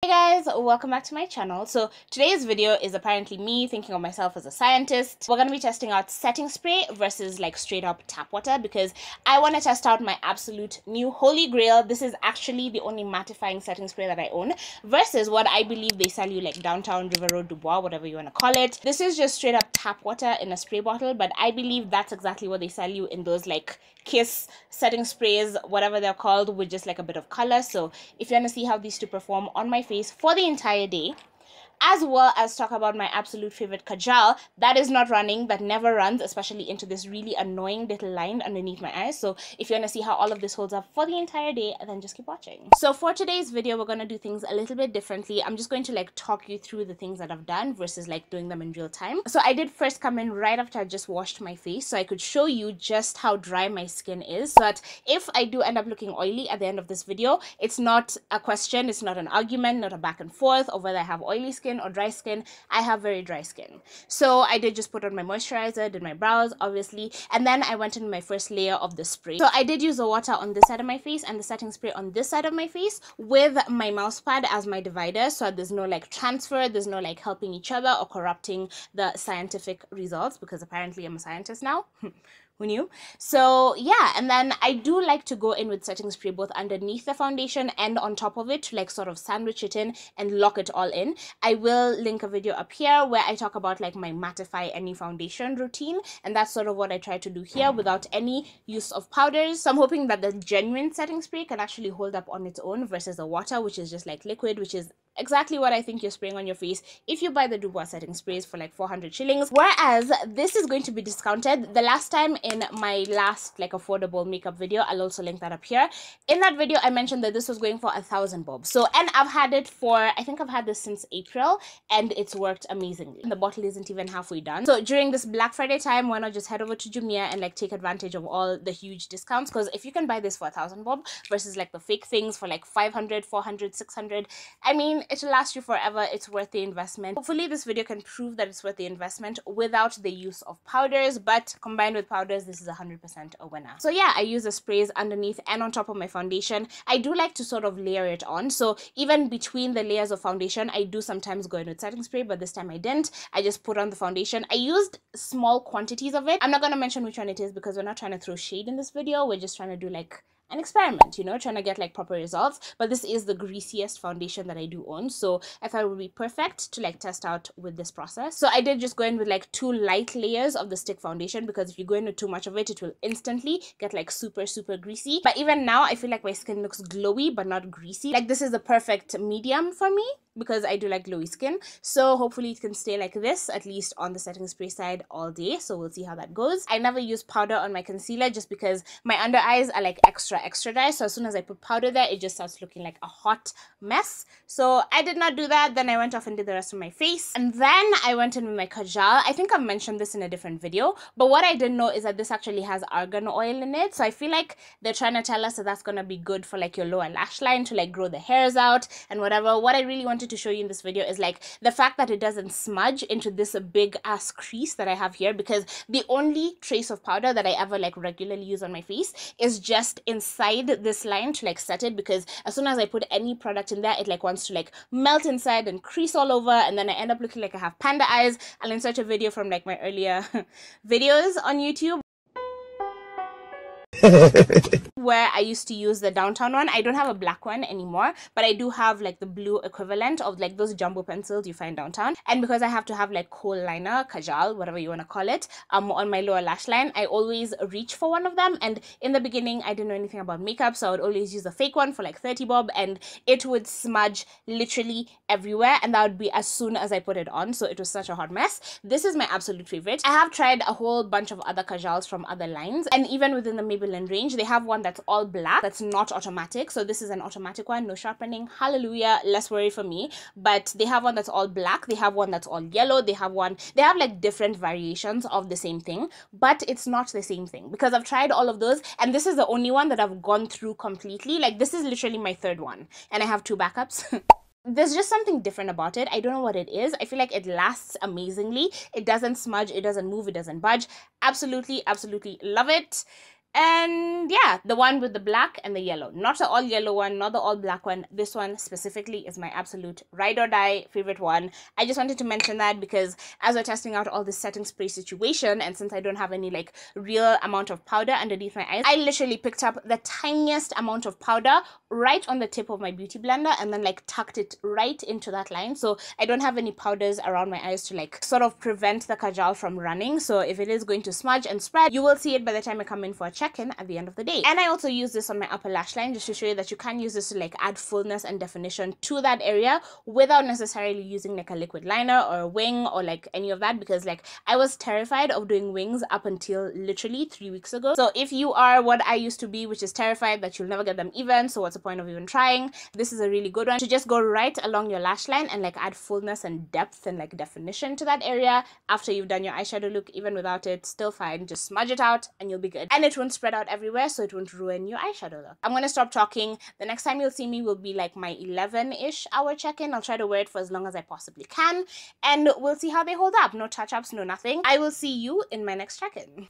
Hey guys, welcome back to my channel. So today's video is apparently me thinking of myself as a scientist. We're going to be testing out setting spray versus like straight up tap water because I want to test out my absolute new holy grail. This is actually the only mattifying setting spray that I own versus what I believe they sell you like downtown, River Road, Dubois, whatever you want to call it. This is just straight up tap water in a spray bottle, but I believe that's exactly what they sell you in those like Kiss setting sprays, whatever they're called, with just like a bit of color. So if you want to see how these two perform on my face for the entire day, as well as talk about my absolute favorite Kajal that is not running, that never runs, especially into this really annoying little line underneath my eyes. So if you want to see how all of this holds up for the entire day, then just keep watching. So for today's video, we're going to do things a little bit differently. I'm just going to like talk you through the things that I've done versus like doing them in real time. So I did first come in right after I just washed my face so I could show you just how dry my skin is, so that if I do end up looking oily at the end of this video, it's not a question, it's not an argument, not a back and forth of whether I have oily skin or dry skin. I have very dry skin. So I did just put on my moisturizer, did my brows obviously, and then I went in my first layer of the spray. So I did use the water on this side of my face and the setting spray on this side of my face with my mouse pad as my divider, so there's no like transfer, there's no like helping each other or corrupting the scientific results, because apparently I'm a scientist now. Who knew? So yeah, and then I do like to go in with setting spray both underneath the foundation and on top of it to like sort of sandwich it in and lock it all in. I will link a video up here where I talk about like my mattify any foundation routine, and that's sort of what I try to do here without any use of powders. So I'm hoping that the genuine setting spray can actually hold up on its own versus the water, which is just like liquid, which is exactly what I think you're spraying on your face if you buy the Dubois setting sprays for like 400 shillings, whereas this is going to be discounted. The last time in my last like affordable makeup video, I'll also link that up here. In that video I mentioned that this was going for 1,000 bob. So, and I've had it for, I think I've had this since April, and it's worked amazingly. The bottle isn't even halfway done. So during this Black Friday time, why not just head over to Jumia and like take advantage of all the huge discounts, because if you can buy this for 1,000 bob versus like the fake things for like 500, 400, 600, I mean, it'll last you forever. It's worth the investment. Hopefully this video can prove that it's worth the investment without the use of powders, but combined with powders, this is 100% a winner. So yeah, I use the sprays underneath and on top of my foundation. I do like to sort of layer it on, so even between the layers of foundation, I do sometimes go in with setting spray, but this time I didn't. I just put on the foundation. I used small quantities of it. I'm not going to mention which one it is because we're not trying to throw shade in this video. We're just trying to do like an experiment, you know, trying to get like proper results. But this is the greasiest foundation that I do own, so I thought it would be perfect to like test out with this process. So I did just go in with like 2 light layers of the stick foundation, because if you go in with too much of it, it will instantly get like super greasy. But even now I feel like my skin looks glowy but not greasy. Like this is the perfect medium for me because I do like glowy skin. So hopefully it can stay like this, at least on the setting spray side, all day. So we'll see how that goes. I never use powder on my concealer just because my under eyes are like extra dry, so as soon as I put powder there, it just starts looking like a hot mess. So I did not do that. Then I went off and did the rest of my face, and then I went in with my Kajal. I think I mentioned this in a different video, but what I didn't know is that this actually has argan oil in it. So I feel like they're trying to tell us that that's gonna be good for like your lower lash line to like grow the hairs out and whatever. What I really wanted to show you in this video is like the fact that it doesn't smudge into this big ass crease that I have here, because the only trace of powder that I ever like regularly use on my face is just inside this line to like set it, because as soon as I put any product in there, it like wants to like melt inside and crease all over, and then I end up looking like I have panda eyes. I'll insert a video from like my earlier videos on YouTube where I used to use the downtown one. I don't have a black one anymore, but I do have like the blue equivalent of like those jumbo pencils you find downtown. And because I have to have like khol liner, Kajal, whatever you want to call it, on my lower lash line, I always reach for one of them. And in the beginning, I didn't know anything about makeup, so I would always use a fake one for like 30 bob, and it would smudge literally everywhere, and that would be as soon as I put it on. So it was such a hot mess. This is my absolute favorite. I have tried a whole bunch of other Kajals from other lines, and even within the Maybelline range, they have one that's all black, that's not automatic. So this is an automatic one, no sharpening, hallelujah, less worry for me. But they have one that's all black, they have one that's all yellow, they have like different variations of the same thing, but it's not the same thing, because I've tried all of those and this is the only one that I've gone through completely. Like this is literally my 3rd one, and I have 2 backups. There's just something different about it. I don't know what it is. I feel like it lasts amazingly. It doesn't smudge, it doesn't move, it doesn't budge. Absolutely love it. And yeah, the one with the black and the yellow, not the all yellow one, not the all black one. This one specifically is my absolute ride or die favorite one. I just wanted to mention that because as we're testing out all this setting spray situation, and since I don't have any like real amount of powder underneath my eyes, I literally picked up the tiniest amount of powder right on the tip of my beauty blender and then like tucked it right into that line. So I don't have any powders around my eyes to like sort of prevent the Kajal from running. So if it is going to smudge and spread, you will see it by the time I come in for a check-in at the end of the day. And I also use this on my upper lash line just to show you that you can use this to like add fullness and definition to that area without necessarily using like a liquid liner or a wing or like any of that, because like I was terrified of doing wings up until literally 3 weeks ago. So if you are what I used to be, which is terrified that you'll never get them even, so what's the point of even trying, this is a really good one to just go right along your lash line and like add fullness and depth and like definition to that area after you've done your eyeshadow look. Even without it, still fine, just smudge it out and you'll be good, and it won't spread out everywhere, so it won't ruin your eyeshadow look. I'm gonna stop talking. The next time you'll see me will be like my 11-ish hour check-in. I'll try to wear it for as long as I possibly can, and we'll see how they hold up. No touch-ups, no nothing. I will see you in my next check-in.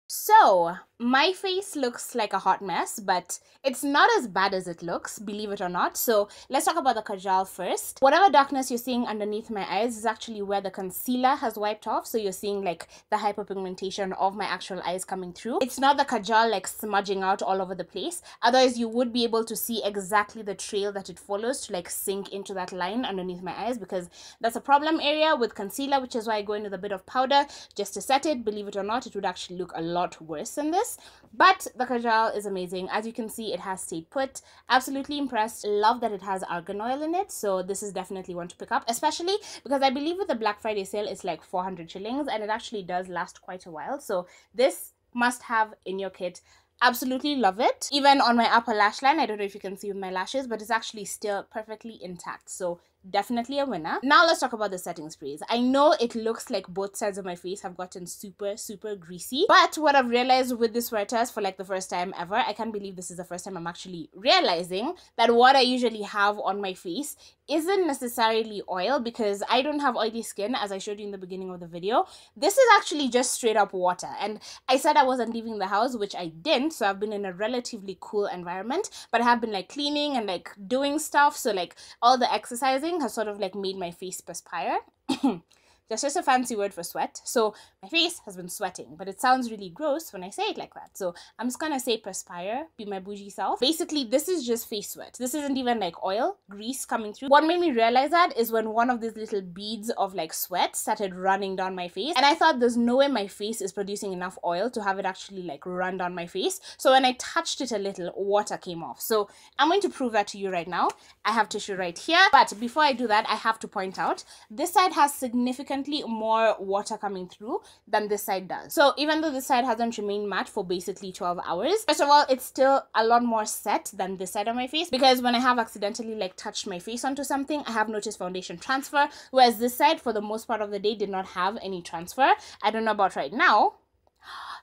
So my face looks like a hot mess, but it's not as bad as it looks, believe it or not. So let's talk about the Kajal first. Whatever darkness you're seeing underneath my eyes is actually where the concealer has wiped off. So you're seeing like the hyperpigmentation of my actual eyes coming through. It's not the Kajal like smudging out all over the place. Otherwise you would be able to see exactly the trail that it follows to like sink into that line underneath my eyes, because that's a problem area with concealer, which is why I go in with a bit of powder just to set it. Believe it or not, it would actually look a lot worse than this. But the Kajal is amazing. As you can see, it has stayed put. Absolutely impressed. Love that it has argan oil in it. So this is definitely one to pick up, especially because I believe with the Black Friday sale, it's like 400 shillings and it actually does last quite a while. So this must have in your kit. Absolutely love it. Even on my upper lash line, I don't know if you can see with my lashes, but it's actually still perfectly intact. So definitely a winner. Now let's talk about the setting sprays. I know it looks like both sides of my face have gotten super greasy, but what I've realized with this wear test for like the first time ever, I can't believe this is the first time I'm actually realizing that what I usually have on my face isn't necessarily oil, because I don't have oily skin, as I showed you in the beginning of the video. This is actually just straight up water, and I said I wasn't leaving the house, which I didn't, so I've been in a relatively cool environment, but I have been like cleaning and like doing stuff, so like all the exercising has sort of like made my face perspire. That's just a fancy word for sweat. So my face has been sweating, but it sounds really gross when I say it like that. So I'm just gonna say perspire, be my bougie self. Basically, this is just face sweat. This isn't even like oil, grease coming through. What made me realize that is when one of these little beads of like sweat started running down my face. And I thought there's no way my face is producing enough oil to have it actually like run down my face. So when I touched it a little, water came off. So I'm going to prove that to you right now. I have tissue right here. But before I do that, I have to point out, this side has significantly more water coming through than this side does. So even though this side hasn't remained matte for basically 12 hours, first of all, it's still a lot more set than this side of my face, because when I have accidentally like touched my face onto something, I have noticed foundation transfer, whereas this side for the most part of the day did not have any transfer. I don't know about right now.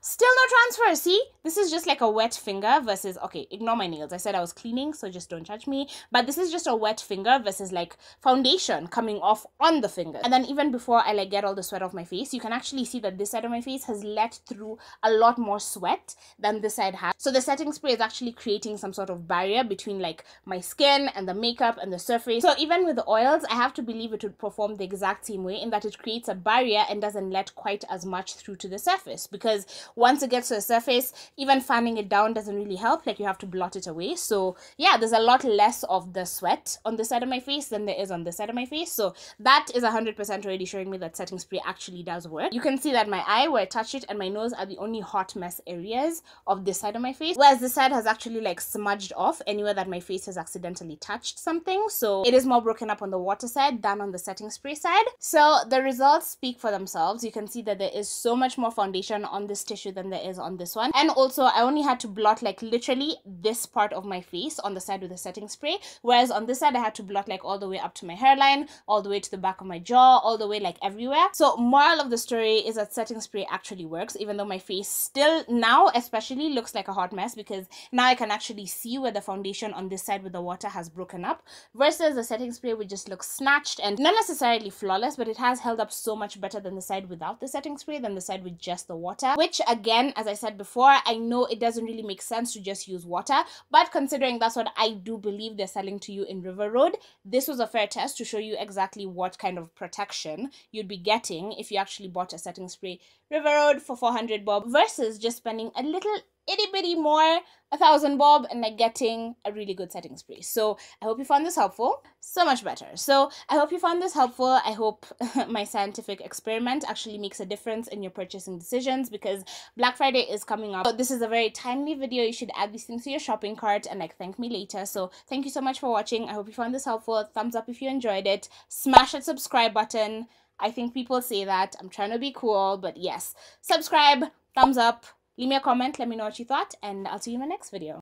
Still no transfer, see? This is just like a wet finger versus, okay, ignore my nails. I said I was cleaning, so just don't judge me. But this is just a wet finger versus like foundation coming off on the finger. And then even before I like get all the sweat off my face, you can actually see that this side of my face has let through a lot more sweat than this side has. So the setting spray is actually creating some sort of barrier between like my skin and the makeup and the surface. So even with the oils, I have to believe it would perform the exact same way, in that it creates a barrier and doesn't let quite as much through to the surface, because once it gets to the surface, even fanning it down doesn't really help. Like you have to blot it away. So yeah, there's a lot less of the sweat on this side of my face than there is on this side of my face. So that is 100% already showing me that setting spray actually does work. You can see that my eye where I touch it and my nose are the only hot mess areas of this side of my face, whereas this side has actually like smudged off anywhere that my face has accidentally touched something. So it is more broken up on the water side than on the setting spray side. So the results speak for themselves. You can see that there is so much more foundation on this tissue than there is on this one. And also I only had to blot like literally this part of my face on the side with the setting spray, whereas on this side I had to blot like all the way up to my hairline, all the way to the back of my jaw, all the way like everywhere. So moral of the story is that setting spray actually works, even though my face still now especially looks like a hot mess, because now I can actually see where the foundation on this side with the water has broken up, versus the setting spray which just looks snatched and not necessarily flawless, but it has held up so much better than the side without the setting spray than the side with just the water, which again, as I said before, I know it doesn't really make sense to just use water, but considering that's what I do believe they're selling to you in River Road, this was a fair test to show you exactly what kind of protection you'd be getting if you actually bought a setting spray River Road for 400 bob versus just spending a little itty bitty more, 1,000 bob, and like getting a really good setting spray. So I hope you found this helpful. So much better. So I hope you found this helpful. I hope my scientific experiment actually makes a difference in your purchasing decisions, because Black Friday is coming up. So this is a very timely video. You should add these things to your shopping cart and like thank me later. So thank you so much for watching. I hope you found this helpful. Thumbs up if you enjoyed it. Smash that subscribe button. I think people say that. I'm trying to be cool, but yes. Subscribe, thumbs up. Leave me a comment, let me know what you thought, and I'll see you in my next video.